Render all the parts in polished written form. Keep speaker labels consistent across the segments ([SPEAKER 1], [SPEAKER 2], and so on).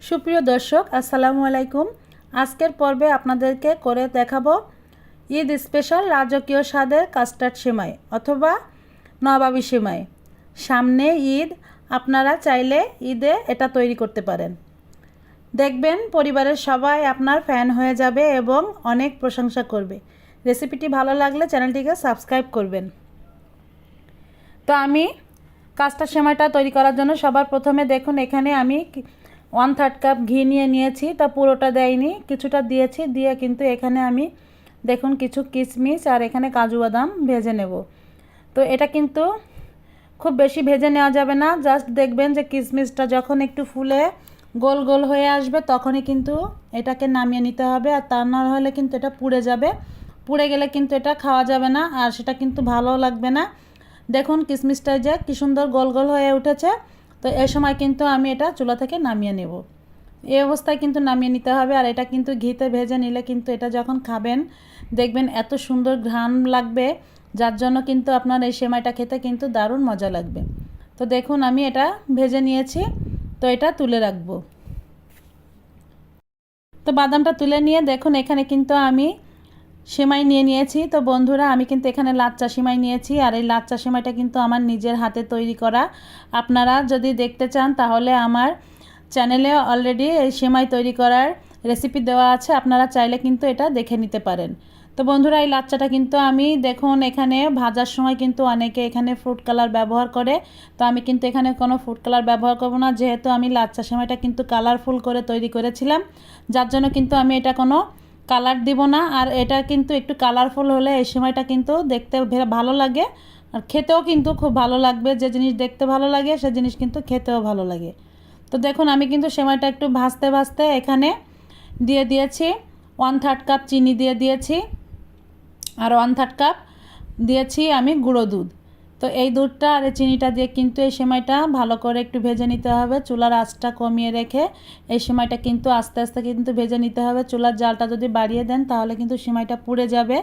[SPEAKER 1] সুপ্রিয় দর্শক আসসালামু আলাইকুম। আজকের পর্বে আপনাদেরকে করে দেখাবো ঈদ স্পেশাল রাজকীয় স্বাদের কাস্টার্ড সেমাই অথবা নবাবী সেমাই। সামনে ঈদ, আপনারা চাইলে ঈদে এটা তৈরি করতে পারেন। দেখবেন পরিবারের সবাই আপনার ফ্যান হয়ে যাবে এবং অনেক প্রশংসা করবে। রেসিপিটি ভালো লাগলে চ্যানেলটিকে সাবস্ক্রাইব করবেন। তো আমি কাস্টার্ড সেমাইটা তৈরি করার জন্য সবার প্রথমে দেখুন এখানে আমি 1/3 কাপ ঘি নিয়েছি। তা পুরোটা দেয়নি, কিছুটা দিয়েছি। দিয়ে কিন্তু এখানে আমি দেখুন কিছু কিশমিশ আর এখানে কাজু বাদাম ভেজে নেব। তো এটা কিন্তু খুব বেশি ভেজে নেওয়া যাবে না, জাস্ট দেখবেন যে কিশমিশটা যখন একটু ফুলে গোল গোল হয়ে আসবে তখনই কিন্তু এটাকে নামিয়ে নিতে হবে। আর তা না হলে কিন্তু এটা পুড়ে যাবে, পুড়ে গেলে কিন্তু এটা খাওয়া যাবে না আর সেটা কিন্তু ভালো লাগবে না। দেখুন কিশমিশটা যে কী সুন্দর গোল গোল হয়ে উঠেছে। তো এই সময় কিন্তু আমি এটা চুলা থেকে নামিয়ে নেব। এই অবস্থায় কিন্তু নামিয়ে নিতে হবে। আর এটা কিন্তু ঘিতে ভেজে নিলে কিন্তু এটা যখন খাবেন দেখবেন এত সুন্দর ঘ্রাণ লাগবে, যার জন্য কিন্তু আপনার এই সেমাইটা খেতে কিন্তু দারুণ মজা লাগবে। তো দেখুন আমি এটা ভেজে নিয়েছি, তো এটা তুলে রাখবো। তো বাদামটা তুলে নিয়ে দেখুন এখানে কিন্তু আমি সেমাই নিয়েছি। তো বন্ধুরা, আমি কিন্তু এখানে লাচ্চা সেমাই নিয়েছি। আর এই লাচ্চা সেমাইটা কিন্তু আমার নিজের হাতে তৈরি করা। আপনারা যদি দেখতে চান তাহলে আমার চ্যানেলে অলরেডি এই সেমাই তৈরি করার রেসিপি দেওয়া আছে, আপনারা চাইলে কিন্তু এটা দেখে নিতে পারেন। তো বন্ধুরা, এই লাচ্চাটা কিন্তু আমি দেখুন এখানে ভাজার সময় কিন্তু অনেকে এখানে ফুড কালার ব্যবহার করে। তো আমি কিন্তু এখানে কোনো ফুড কালার ব্যবহার করব না, যেহেতু আমি লাচ্চা সেমাইটা কিন্তু কালারফুল করে তৈরি করেছিলাম, যার জন্য কিন্তু আমি এটা কোনো কালার দিব না। আর এটা কিন্তু একটু কালারফুল হলে এই সেমাইটা কিন্তু দেখতে ভালো লাগে আর খেতেও কিন্তু খুব ভালো লাগবে। যে জিনিস দেখতে ভালো লাগে সে জিনিস কিন্তু খেতেও ভালো লাগে। তো দেখুন আমি কিন্তু সেমাইটা একটু ভাজতে ভাজতে এখানে দিয়ে দিয়েছি 1/3 কাপ চিনি দিয়ে দিয়েছি আর 1/3 কাপ দিয়েছি আমি গুঁড়ো দুধ। তো এই দুধটা আর এই চিনিটা দিয়ে কিন্তু এই সেমাইটা ভালো করে একটু ভেজে নিতে হবে। চুলার আঁচটা কমিয়ে রেখে এই সেমাইটা কিন্তু আস্তে আস্তে কিন্তু ভেজে নিতে হবে। চুলার জালটা যদি বাড়িয়ে দেন তাহলে কিন্তু সেমাইটা পুড়ে যাবে,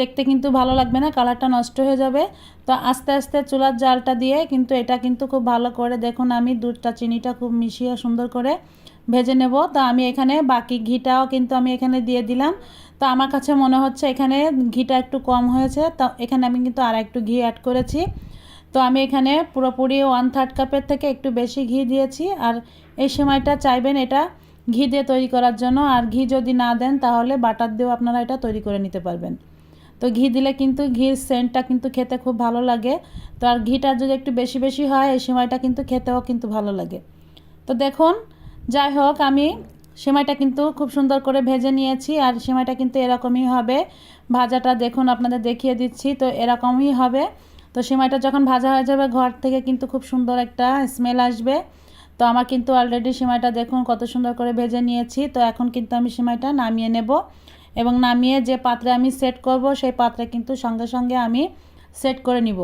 [SPEAKER 1] দেখতে কিন্তু ভালো লাগবে না, কালারটা নষ্ট হয়ে যাবে। তো আস্তে আস্তে চুলার জালটা দিয়ে কিন্তু এটা কিন্তু খুব ভালো করে দেখুন আমি দুধটা চিনিটা খুব মিশিয়ে সুন্দর করে ভেজে নেব। তো আমি এখানে বাকি ঘিটাও কিন্তু আমি এখানে দিয়ে দিলাম। তো আমার কাছে মনে হচ্ছে এখানে ঘিটা একটু কম হয়েছে, তো এখানে আমি কিন্তু আর একটু ঘি অ্যাড করেছি। তো আমি এখানে পুরোপুরি 1/3 কাপের থেকে একটু বেশি ঘি দিয়েছি। আর এই সেমাইটা চাইবেন এটা ঘি দিয়ে তৈরি করার জন্য। আর ঘি যদি না দেন তাহলে বাটার দিয়েও আপনারা এটা তৈরি করে নিতে পারবেন। তো ঘি দিলে কিন্তু ঘির সেন্টটা কিন্তু খেতে খুব ভালো লাগে। তো আর ঘিটা যদি একটু বেশি বেশি হয় এই সেমাইটা কিন্তু খেতেও কিন্তু ভালো লাগে। তো দেখুন, যাই হোক আমি সেমাইটা কিন্তু খুব সুন্দর করে ভেজে নিয়েছি। আর সেমাইটা কিন্তু এরকমই হবে, ভাজাটা দেখুন আপনাদের দেখিয়ে দিচ্ছি। তো এরকমই হবে। তো সেমাইটা যখন ভাজা হয়ে যাবে ঘর থেকে কিন্তু খুব সুন্দর একটা স্মেল আসবে। তো আমার কিন্তু অলরেডি সেমাইটা দেখুন কত সুন্দর করে ভেজে নিয়েছি। তো এখন কিন্তু আমি সেমাইটা নামিয়ে নেব এবং নামিয়ে যে পাত্রে আমি সেট করব সেই পাত্রে কিন্তু সঙ্গে সঙ্গে আমি সেট করে নিব।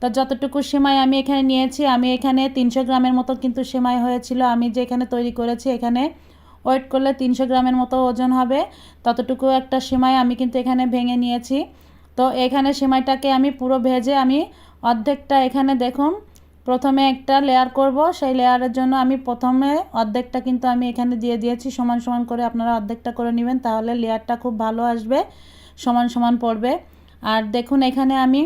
[SPEAKER 1] তো যতটুকু সেমাই আমি এখানে নিয়েছি, আমি এখানে 300 গ্রামের মতো কিন্তু সেমাই হয়েছিল। আমি যে এখানে তৈরি করেছি এখানে ওয়েট করলে 300 গ্রামের মতো ওজন হবে, ততটুকু একটা সেমাই আমি কিন্তু এখানে ভেঙে নিয়েছি। তো এখানে সেমাইটাকে আমি পুরো ভেজে আমি অর্ধেকটা এখানে দেখুন প্রথমে একটা লেয়ার করব, সেই লেয়ারের জন্য আমি প্রথমে অর্ধেকটা কিন্তু আমি এখানে দিয়ে দিয়েছি। সমান সমান করে আপনারা অর্ধেকটা করে নেবেন, তাহলে লেয়ারটা খুব ভালো আসবে, সমান সমান পড়বে। আর দেখুন এখানে আমি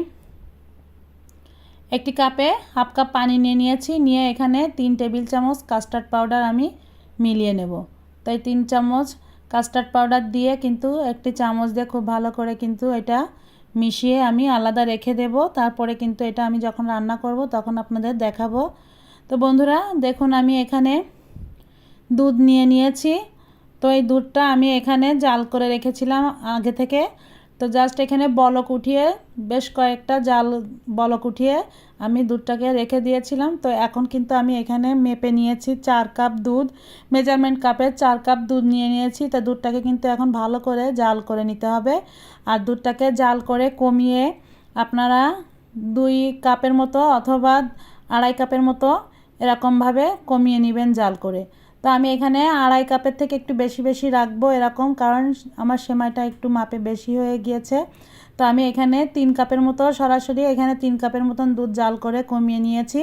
[SPEAKER 1] একটি কাপে 1/2 কাপ পানি নিয়েছি, নিয়ে এখানে 3 টেবিল চামচ কাস্টার্ড পাউডার আমি মিলিয়ে নেব। তাই 3 চামচ কাস্টার্ড পাউডার দিয়ে কিন্তু একটি চামচ দিয়ে খুব ভালো করে কিন্তু এটা মিশিয়ে আমি আলাদা রেখে দেব। তারপরে কিন্তু এটা আমি যখন রান্না করব তখন আপনাদের দেখাবো। তো বন্ধুরা দেখুন আমি এখানে দুধ নিয়েছি। তো এই দুধটা আমি এখানে জাল করে রেখেছিলাম আগে থেকে। তো জাস্ট এখানে বলক উঠিয়ে বেশ কয়েকটা বলক উঠিয়ে আমি দুধটাকে রেখে দিয়েছিলাম। তো এখন কিন্তু আমি এখানে মেপে নিয়েছি 4 কাপ দুধ, মেজারমেন্ট কাপে 4 কাপ দুধ নিয়েছি। তো দুধটাকে কিন্তু এখন ভালো করে জাল করে নিতে হবে। আর দুধটাকে জাল করে কমিয়ে আপনারা 2 কাপের মতো অথবা 2.5 কাপের মতো এরকমভাবে কমিয়ে নেবেন জাল করে। তো আমি এখানে 2.5 কাপের থেকে একটু বেশি বেশি রাখবো এরকম, কারণ আমার সেমাইটা একটু মাপে বেশি হয়ে গিয়েছে। তো আমি এখানে 3 কাপের মতো সরাসরি এখানে 3 কাপের মতন দুধ জাল করে কমিয়ে নিয়েছি।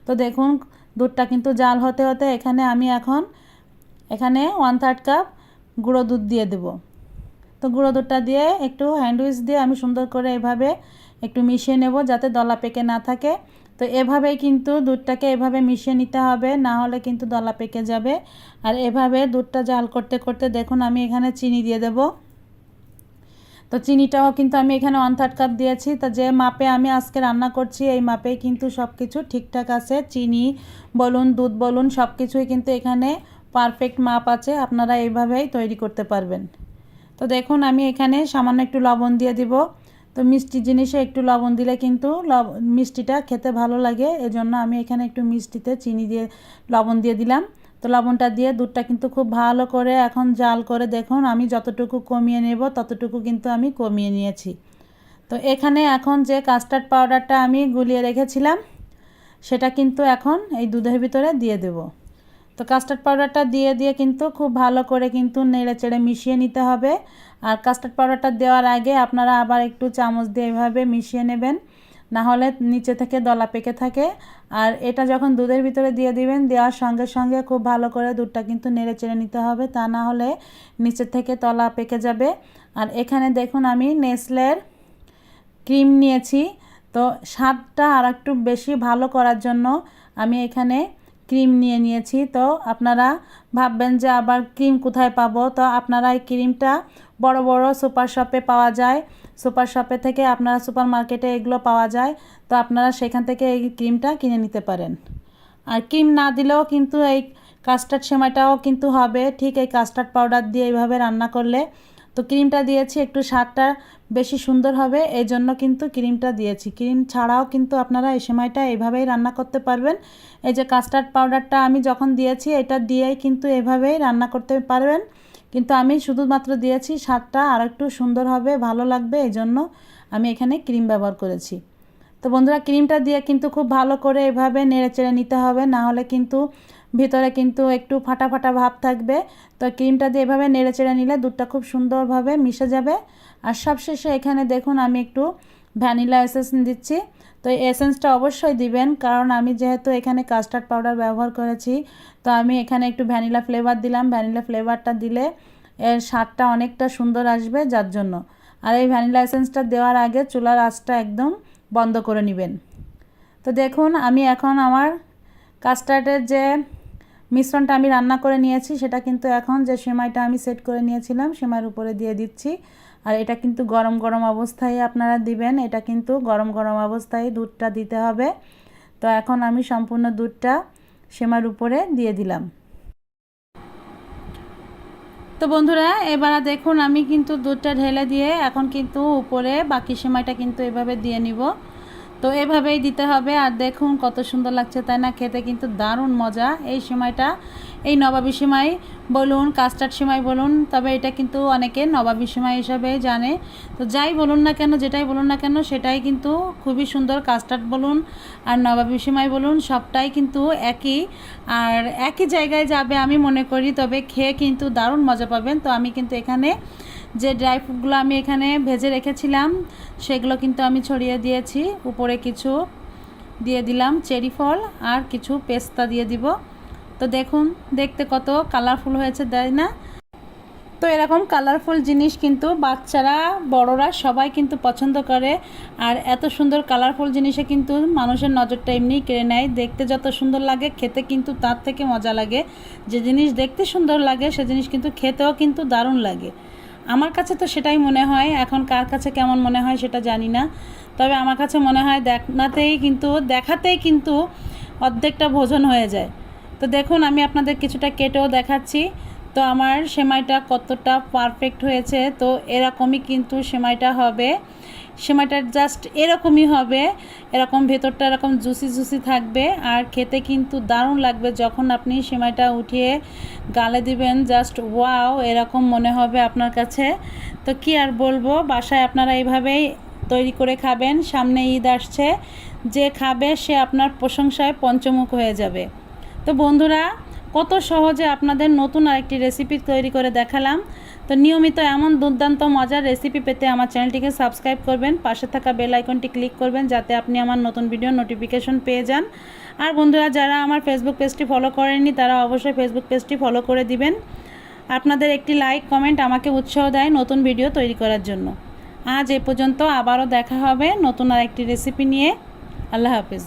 [SPEAKER 1] তো দেখুন দুধটা কিন্তু জাল হতে হতে এখানে আমি এখন এখানে 1/3 কাপ গুঁড়ো দুধ দিয়ে দেব। তো গুঁড়ো দুধটা দিয়ে একটু হ্যান্ড উইচ দিয়ে আমি সুন্দর করে এভাবে একটু মিশিয়ে নেব যাতে দলা পেকে না থাকে। তো এভাবেই কিন্তু দুধটাকে এভাবে মিশিয়ে নিতে হবে, না হলে কিন্তু দলা পেকে যাবে। আর এভাবে দুধটা জাল করতে করতে দেখুন আমি এখানে চিনি দিয়ে দেব। তো চিনিটাও কিন্তু আমি এখানে 1/3 কাপ দিয়েছি। তো যে মাপে আমি আজকে রান্না করছি এই মাপেই কিন্তু সব কিছু ঠিকঠাক আছে, চিনি বলুন দুধ বলুন সব কিছুই কিন্তু এখানে পারফেক্ট মাপ আছে, আপনারা এইভাবেই তৈরি করতে পারবেন। তো দেখুন আমি এখানে সামান্য একটু লবণ দিয়ে দিব। তো মিষ্টি জিনিসে একটু লবণ দিলে কিন্তু মিষ্টিটা খেতে ভালো লাগে, এজন্য আমি এখানে একটু মিষ্টিতে চিনি দিয়ে লবণ দিয়ে দিলাম। তো লবণটা দিয়ে দুধটা কিন্তু খুব ভালো করে এখন জাল করে দেখুন আমি যতটুকু কমিয়ে নেব ততটুকু কিন্তু আমি কমিয়ে নিয়েছি। তো এখানে এখন যে কাস্টার্ড পাউডারটা আমি গুলিয়ে রেখেছিলাম সেটা কিন্তু এখন এই দুধের ভিতরে দিয়ে দেব। তো কাস্টার্ড পাউডারটা দিয়ে দিয়ে কিন্তু খুব ভালো করে কিন্তু নেড়ে চেড়ে মিশিয়ে নিতে হবে। আর কাস্টার্ড পাউডারটা দেওয়ার আগে আপনারা আবার একটু চামচ দিয়ে এভাবে মিশিয়ে নেবেন, না হলে নিচে থেকে দলা পেকে থাকে। আর এটা যখন দুধের ভিতরে দিয়ে দিবেন দেওয়ার সঙ্গে সঙ্গে খুব ভালো করে দুধটা কিন্তু নেড়ে চেড়ে নিতে হবে, তা না হলে নিচে থেকে তলা পেকে যাবে। আর এখানে দেখুন আমি নেসলের ক্রিম নিয়েছি। তো স্বাদটা আর একটু বেশি ভালো করার জন্য আমি এখানে ক্রিম নিয়েছি। তো আপনারা ভাববেন যে আবার ক্রিম কোথায় পাবো, তো আপনারা এই ক্রিমটা বড় বড় সুপার শপে পাওয়া যায়। সুপার শপে থেকে আপনারা সুপার মার্কেটে এগুলো পাওয়া যায়, তো আপনারা সেখান থেকে এই ক্রিমটা কিনে নিতে পারেন। আর ক্রিম না দিলেও কিন্তু এই কাস্টার্ড সেমাইটাও কিন্তু হবে ঠিক এই কাস্টার্ড পাউডার দিয়ে এইভাবে রান্না করলে। তো ক্রিমটা দিয়েছি একটু স্বাদটা বেশি সুন্দর হবে, এই জন্য কিন্তু ক্রিমটা দিয়েছি। ক্রিম ছাড়াও কিন্তু আপনারা এই সেমাইটা এইভাবেই রান্না করতে পারবেন। এই যে কাস্টার্ড পাউডারটা আমি যখন দিয়েছি এটা দিয়েই কিন্তু এভাবেই রান্না করতে পারবেন, কিন্তু আমি শুধুমাত্র দিয়েছি স্বাদটা আর একটু সুন্দর হবে, ভালো লাগবে, এই জন্য আমি এখানে ক্রিম ব্যবহার করেছি। তো বন্ধুরা ক্রিমটা দিয়ে কিন্তু খুব ভালো করে এভাবে নেড়ে চেড়ে নিতে হবে, না হলে কিন্তু ভিতরে কিন্তু একটু ফাটা ফাটা ভাব থাকবে। তো ক্রিমটা দিয়ে এভাবে নেড়ে চেড়ে নিলে দুধটা খুব সুন্দরভাবে মিশে যাবে। আর সবশেষে এখানে দেখুন আমি একটু ভ্যানিলা এসেন্স দিচ্ছি। তো এই এসেন্সটা অবশ্যই দিবেন, কারণ আমি যেহেতু এখানে কাস্টার্ড পাউডার ব্যবহার করেছি, তো আমি এখানে একটু ভ্যানিলা ফ্লেভার দিলাম। ভ্যানিলা ফ্লেভারটা দিলে এর স্বাদটা অনেকটা সুন্দর আসবে যার জন্য। আর এই ভ্যানিলা এসেন্সটা দেওয়ার আগে চুলার আঁচটা একদম বন্ধ করে নেবেন। তো দেখুন আমি এখন আমার কাস্টার্ডের যে মিশ্রণটা আমি রান্না করে নিয়েছি সেটা কিন্তু এখন যে সেমাইটা আমি সেট করে নিয়েছিলাম সেমাইয়ের উপরে দিয়ে দিচ্ছি। আর এটা কিন্তু গরম গরম অবস্থায় আপনারা দিবেন, এটা কিন্তু গরম গরম অবস্থায় দুধটা দিতে হবে। তো এখন আমি সম্পূর্ণ দুধটা সেমাইয়ের উপরে দিয়ে দিলাম। তো বন্ধুরা এবার দেখুন আমি কিন্তু দুধটা ঢেলে দিয়ে এখন কিন্তু উপরে বাকি সেমাইটা কিন্তু এভাবে দিয়ে নিব। তো এভাবেই দিতে হবে। আর দেখুন কত সুন্দর লাগছে তাই না, খেতে কিন্তু দারুণ মজা এই সেমাইটা। এই নবাবী সেমাই বলুন কাস্টার্ড সেমাই বলুন, তবে এটা কিন্তু অনেকে নবাবী সেমাই হিসাবে জানে। তো যাই বলুন না কেন, যেটাই বলুন না কেন সেটাই কিন্তু খুবই সুন্দর। কাস্টার্ড বলুন আর নবাবী সেমাই বলুন সবটাই কিন্তু একই, আর একই জায়গায় যাবে আমি মনে করি, তবে খেয়ে কিন্তু দারুণ মজা পাবেন। তো আমি কিন্তু এখানে যে ড্রাই ফ্রুটগুলো আমি এখানে ভেজে রেখেছিলাম সেগুলো কিন্তু আমি ছড়িয়ে দিয়েছি, উপরে কিছু দিয়ে দিলাম চেরি ফল আর কিছু পেস্তা দিয়ে দিব। তো দেখুন দেখতে কত কালারফুল হয়েছে তাই না। তো এরকম কালারফুল জিনিস কিন্তু বাচ্চারা বড়রা সবাই কিন্তু পছন্দ করে। আর এত সুন্দর কালারফুল জিনিসে কিন্তু মানুষের নজরটা এমনিই কেড়ে নেয়। দেখতে যত সুন্দর লাগে খেতে কিন্তু তার থেকে মজা লাগে। যে জিনিস দেখতে সুন্দর লাগে সে জিনিস কিন্তু খেতেও কিন্তু দারুণ লাগে। আমার কাছে তো সেটাই মনে হয়, এখন কার কাছে কেমন মনে হয় সেটা জানি না, তবে আমার কাছে মনে হয় দেখাতেই কিন্তু অর্ধেকটা ভোজন হয়ে যায়। তো দেখুন আমি আপনাদের কিছুটা কেটেও দেখাচ্ছি। তো আমার সেমাইটা কতটা পারফেক্ট হয়েছে। তো এরকমই কিন্তু সেমাইটা হবে, সেমাইটা জাস্ট এরকমই হবে, এরকম ভেতরটা এরকম জুসি জুসি থাকবে আর খেতে কিন্তু দারুণ লাগবে। যখন আপনি সেমাইটা উঠিয়ে গালে দিবেন জাস্ট ওয়াও এরকম মনে হবে আপনার কাছে। তো কি আর বলবো, বাসায় আপনারা এইভাবেই তৈরি করে খাবেন। সামনে ঈদ আসছে, যে খাবে সে আপনার প্রশংসায় পঞ্চমুখ হয়ে যাবে। তো বন্ধুরা কত সহজে আপনাদের নতুন আরেকটি রেসিপি তৈরি করে দেখালাম। তো নিয়মিত এমন দুর্দান্ত মজার রেসিপি পেতে আমার চ্যানেলটিকে সাবস্ক্রাইব করবেন, পাশে থাকা বেল আইকনটি ক্লিক করবেন যাতে আপনি আমার নতুন ভিডিও নোটিফিকেশন পেয়ে যান। আর বন্ধুরা, যারা আমার ফেসবুক পেজটি ফলো করেননি তারা অবশ্যই ফেসবুক পেজটি ফলো করে দিবেন। আপনাদের একটি লাইক কমেন্ট আমাকে উৎসাহ দেয় নতুন ভিডিও তৈরি করার জন্য। আজ এ পর্যন্ত, আবারও দেখা হবে নতুন আরেকটি রেসিপি নিয়ে। আল্লাহ হাফেজ।